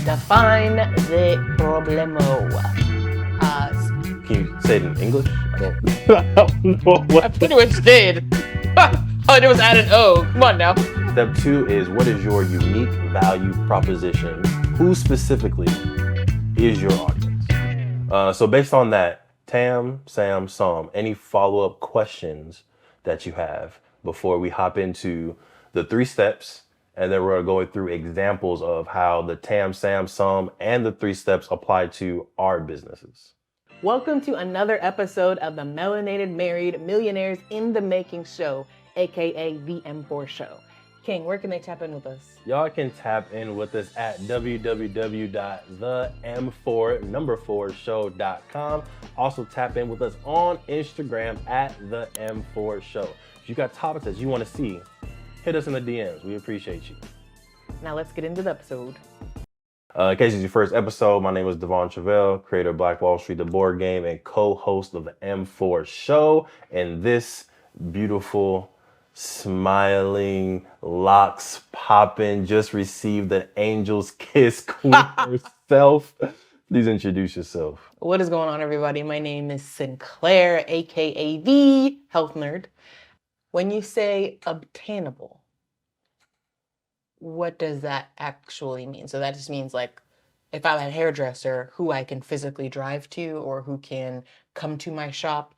Define the problemo. Can you say it in English? I don't know I pretty much did. Oh, it was add an O. Come on now. Step 2 is, what is your unique value proposition? Who specifically is your audience? So based on that, Tam, Sam, Som, any follow-up questions that you have before we hop into the 3 steps, and then we're going through examples of how the Tam, Sam, Som, and the 3 steps apply to our businesses. Welcome to another episode of the Melanated Married Millionaires in the Making show, aka the M4 show. King, where can they tap in with us? Y'all can tap in with us at www.them4show.com. Also tap in with us on Instagram at the M4 Show. If you got topics that you want to see, hit us in the DMs. We appreciate you. Now let's get into the episode. In case it's your first episode, my name is Devon Travell, creator of Black Wall Street, the board game, and co-host of the M4 Show. And this beautiful, smiling, locks popping, just received an angel's kiss queen herself. Please introduce yourself. What is going on, everybody? My name is Sinclair, aka the health nerd. When you say obtainable, what does that actually mean? So that just means, like, if I'm a hairdresser, who I can physically drive to or who can come to my shop,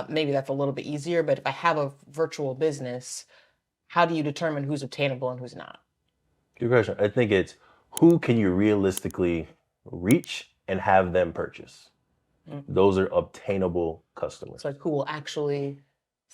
maybe that's a little bit easier. But if I have a virtual business, how do you determine who's obtainable and who's not? Good question. I think it's, who can you realistically reach and have them purchase? Mm-hmm. Those are obtainable customers. It's like, who will actually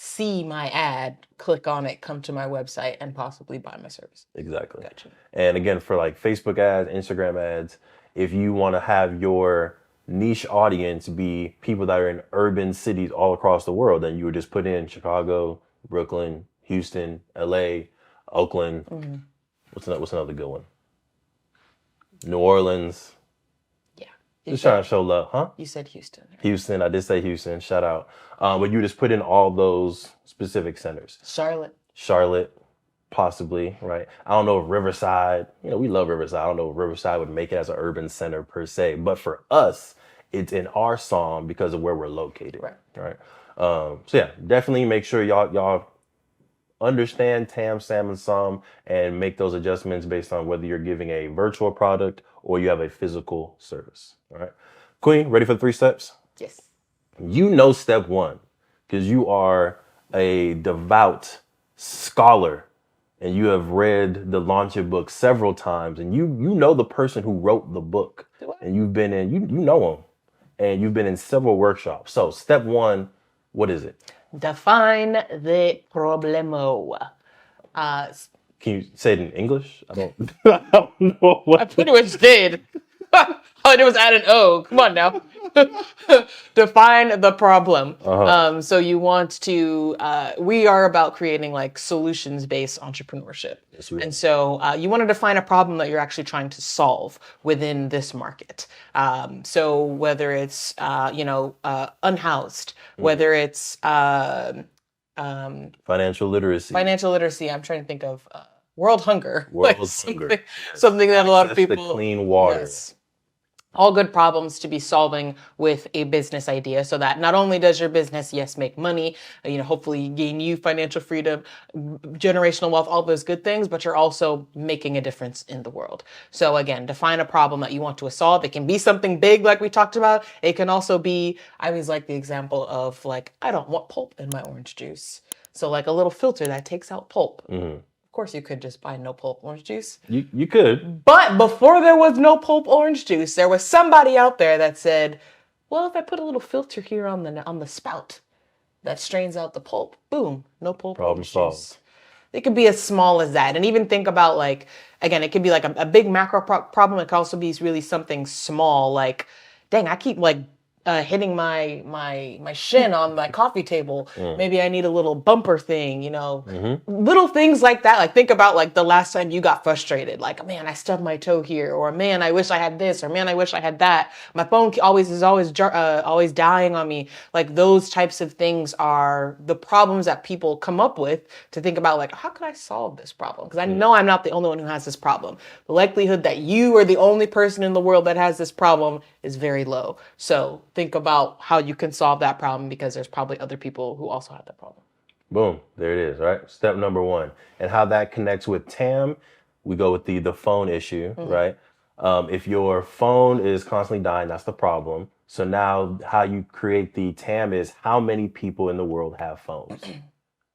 see my ad, click on it, come to my website, and possibly buy my service. Exactly. Gotcha. And again, for like Facebook ads, Instagram ads, if you want to have your niche audience be people that are in urban cities all across the world, then you would just put in Chicago, Brooklyn, Houston, LA, Oakland. Mm-hmm. What's another good one? New Orleans. Just trying to show love, huh? You said Houston. Right? Houston, I did say Houston, shout out. But you just put in all those specific centers. Charlotte, possibly, right? I don't know if Riverside, we love Riverside. I don't know if Riverside would make it as an urban center per se. But for us, it's in our song because of where we're located, right? So yeah, definitely make sure y'all understand Tam, Sam, and Som and make those adjustments based on whether you're giving a virtual product or you have a physical service. All right. Queen, ready for the 3 steps? Yes. You know step 1 because you are a devout scholar and you have read the Launch It book several times, and you know the person who wrote the book. And you've been in, you know him, and you've been in several workshops. So step 1, what is it? Define the problemo. Can you say it in English? I don't know what. I pretty much did. Oh, it was add an O. Come on now. Define the problem. Uh-huh. So you want to, we are about creating like solutions-based entrepreneurship. Yes, and so you want to define a problem that you're actually trying to solve within this market. So whether it's, unhoused, whether it's financial literacy. I'm trying to think of world hunger. Something that a lot of people. To clean water. Yes. All good problems to be solving with a business idea, so that not only does your business, make money, hopefully gain you financial freedom, generational wealth, all those good things, but you're also making a difference in the world. So again, define a problem that you want to solve. It can be something big like we talked about. It can also be, I always like the example of like, I don't want pulp in my orange juice. So like a little filter that takes out pulp. Mm-hmm. Of course, you could just buy no pulp orange juice. You could. But before there was no pulp orange juice, there was somebody out there that said, well, if I put a little filter here on the spout that strains out the pulp, boom, no pulp orange juice. It could be as small as that. And even think about, like, again, it could be like a big macro problem. It could also be really something small, like, dang, I keep like hitting my shin on my coffee table. Maybe I need a little bumper thing, little things like that. Like think about like the last time you got frustrated, like, man, I stubbed my toe here, or man, I wish I had this, or man, I wish I had that. My phone always dying on me. Like those types of things are the problems that people come up with to think about, like, how could I solve this problem? Because I know I'm not the only one who has this problem. The likelihood that you are the only person in the world that has this problem is very low. So think about how you can solve that problem, because there's probably other people who also have that problem. Boom, there it is, right? Step number one. And how that connects with TAM, we go with the phone issue, right? If your phone is constantly dying, that's the problem. So now how you create the TAM is how many people in the world have phones.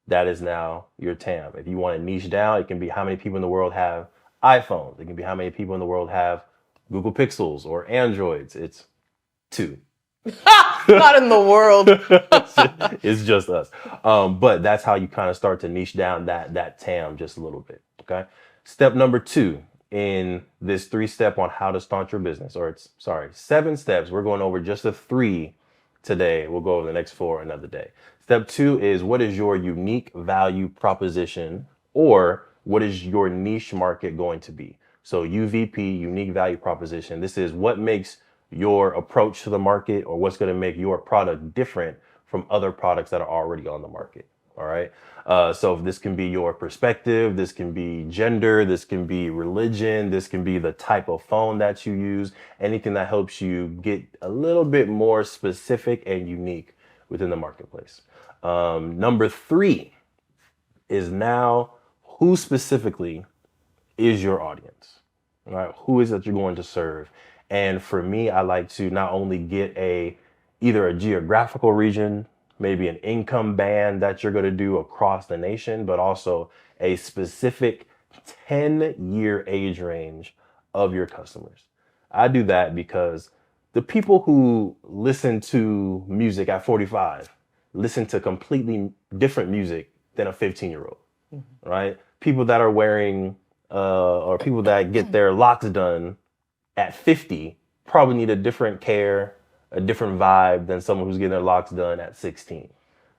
That is now your TAM. If you want to niche down, it can be how many people in the world have iPhones. It can be how many people in the world have Google Pixels or Androids. It's 2. Not in the world. It's just us. But that's how you kind of start to niche down that TAM just a little bit. Okay. Step number 2 in this 3-step on how to start your business, or 7 steps. We're going over just the 3 today. We'll go over the next 4 another day. Step 2 is, what is your unique value proposition, or what is your niche market going to be? So UVP, unique value proposition. This is what makes your approach to the market, or what's going to make your product different from other products that are already on the market. All right. So this can be your perspective. This can be gender. This can be religion. This can be the type of phone that you use. Anything that helps you get a little bit more specific and unique within the marketplace. Number 3 is now, who specifically is your audience, right? Who is that you're going to serve? And for me, I like to not only get either a geographical region, maybe an income band that you're going to do across the nation, but also a specific 10-year age range of your customers. I do that because the people who listen to music at 45 listen to completely different music than a 15-year-old, right? People that are wearing, or people that get their locks done at 50 probably need a different care, a different vibe than someone who's getting their locks done at 16.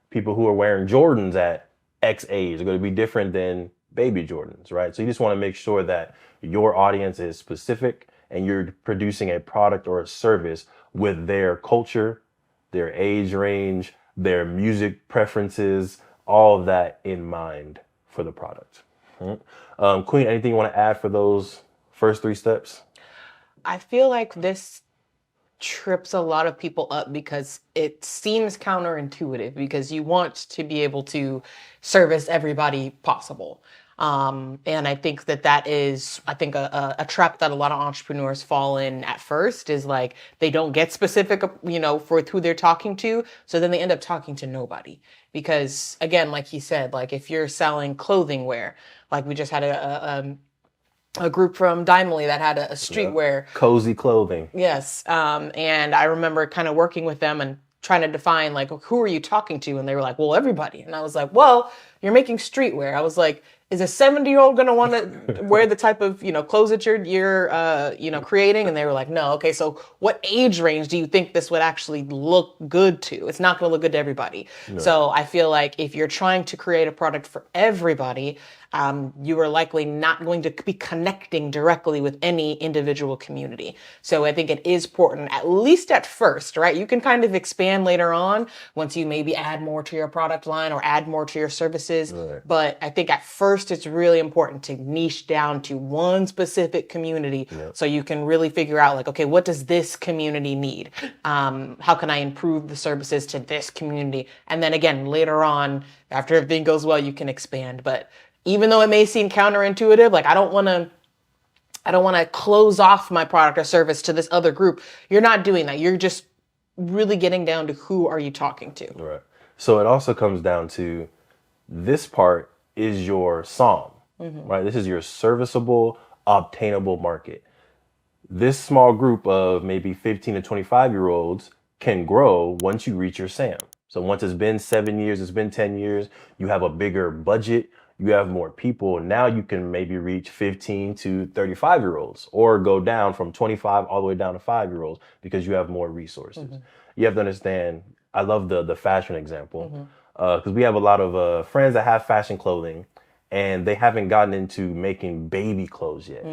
People who are wearing Jordans at X age are going to be different than baby Jordans, right? So you just want to make sure that your audience is specific and you're producing a product or a service with their culture, their age range, their music preferences, all of that in mind for the product. Queen, anything you want to add for those first 3 steps? I feel like this trips a lot of people up because it seems counterintuitive, because you want to be able to service everybody possible. And I think that is, a trap that a lot of entrepreneurs fall in at first, is like, they don't get specific, for who they're talking to. So then they end up talking to nobody, because again, like he said, like if you're selling clothing wear, like we just had a group from Daimler that had a streetwear. Cozy clothing. Yes. And I remember kind of working with them and trying to define, like, who are you talking to? And they were like, well, everybody. And I was like, well, you're making streetwear. I was like, is a 70-year-old going to want to wear the type of, clothes that you're creating? And they were like, no. Okay. So what age range do you think this would actually look good to? It's not going to look good to everybody. No. So I feel like if you're trying to create a product for everybody, you are likely not going to be connecting directly with any individual community. So I think it is important, at least at first, right? You can kind of expand later on once you maybe add more to your product line or add more to your services. Right. But I think at first it's really important to niche down to one specific community. Yep. So you can really figure out, like, okay, what does this community need? How can I improve the services to this community? And then again, later on, after everything goes well, you can expand. But even though it may seem counterintuitive, like I don't want to close off my product or service to this other group. You're not doing that. You're just really getting down to who are you talking to. Right. So it also comes down to, this part is your SOM, right? This is your serviceable, obtainable market. This small group of maybe 15 to 25-year-olds can grow once you reach your SAM. So once it's been 7 years, it's been 10 years, you have a bigger budget, you have more people. Now you can maybe reach 15 to 35-year-olds or go down from 25 all the way down to 5-year-olds because you have more resources. You have to understand, I love the fashion example because we have a lot of friends that have fashion clothing and they haven't gotten into making baby clothes yet.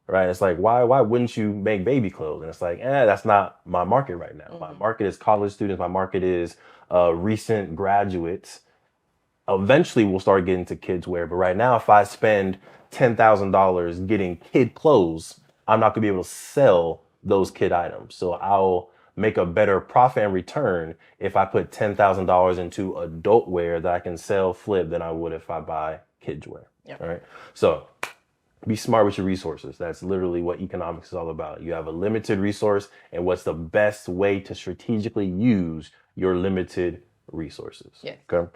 Right? It's like, why wouldn't you make baby clothes? And it's like, that's not my market right now. My market is college students. My market is recent graduates. Eventually we'll start getting to kids wear. But right now, if I spend $10,000 getting kid clothes, I'm not gonna be able to sell those kid items. So I'll make a better profit and return if I put $10,000 into adult wear that I can sell flip than I would if I buy kids wear. Yep. All right. So be smart with your resources. That's literally what economics is all about. You have a limited resource, and what's the best way to strategically use your limited resources. Yes. Okay.